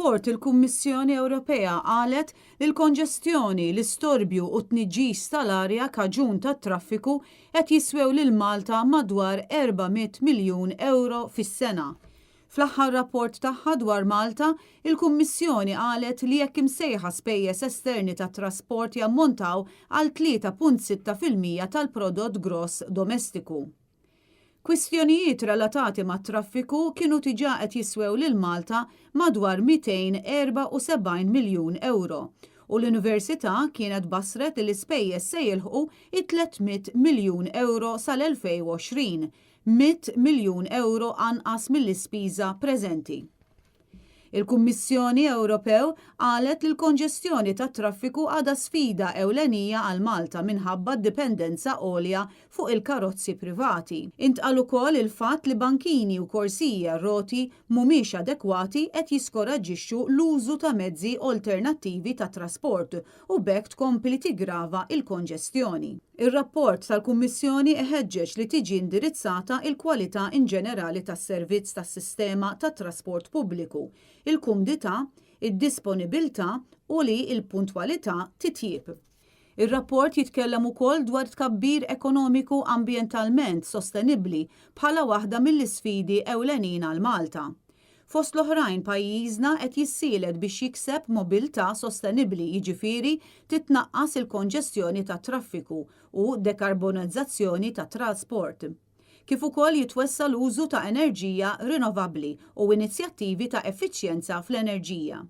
Tat-trasport il-Kummissjoni Ewropea qalet li l-konġestjoni, l-istorbju u t-tniġġis tal-arja kaġun tat-traffiku qed jiswew lil Malta madwar 400 miljun euro fis-sena. Fl-aħħar rapport tagħha dwar Malta, il-Kummissjoni qalet li jekk imsejħa spejjeż esterni tat-trasport jammontaw għal 3.6% tal-prodott gross domestiku. Kwistjonijiet relatati mat-traffiku kienu diġà qed jiswew lil Malta madwar 274 miljun euro u l-Università kienet bassret li l-ispejjeż se jilħqu 300 miljun euro sal-2020, 100 miljun euro anqas mill-ispiża preżenti. Il-Kummissjoni Ewropew qalet li l-konġestjoni tat-traffiku għadha sfida ewlenija għal Malta minħabba d-dipendenza għolja fuq il-karozzi privati. Intqal ukoll il-fatt li bankini u korsija roti mhumiex adekwati qed jiskoraġġixxu l-użu ta' mezzi alternattivi ta' trasport u bekk tkompli tiggrava il-konġestjoni. Ir-rapport tal-Kummissjoni iħeġġeġ li tiġi indirizzata il-kwalità in ġenerali tas-servizz tas-sistema tat-trasport pubbliku, il-kumdità, id-disponibilità u li l-puntwalità titjieb. Ir-rapport jitkellem ukoll dwar tkabbir ekonomiku ambjentalment sostenibbli bħala waħda mill-isfidi ewlenin għal Malta. Fost l-oħrajn pajjiżna qed jissieled biex jikseb mobilità sostenibbli, jiġifieri titnaqqas il-konġestjoni tat-traffiku u dekarbonizzazzjoni tat-trasport. Kif ukoll jitwessa l-użu ta' enerġija rinovabbli u inizjattivi ta' effiċjenza fl-enerġija.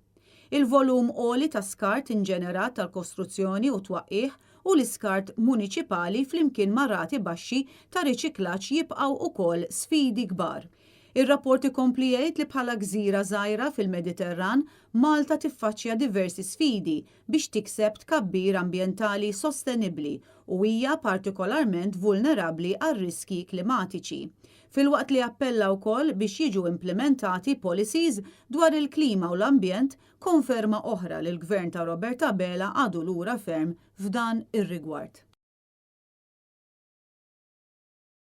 Il-volum għoli ta' skart inġenerat tal-kostruzzjoni u twaqqih u l-iskart muniċipali flimkien ma' rati baxxi ta' riċiklaġġ jibqgħu ukoll sfidi kbar. Ir-rapport ikompli jgħid li bħala gżira żgħira fil-Mediterran, Malta tiffaċċja diversi sfidi biex tikseb tkabbir ambjentali sostenibbli u hija partikolarment vulnerabbli għal riski klimatiċi. Filwaqt li appella wkoll biex jiġu implementati policies dwar il-klima u l-ambjent, konferma oħra li l-Gvern ta' Roberta Bela għadu lura ferm f'dan ir-rigward.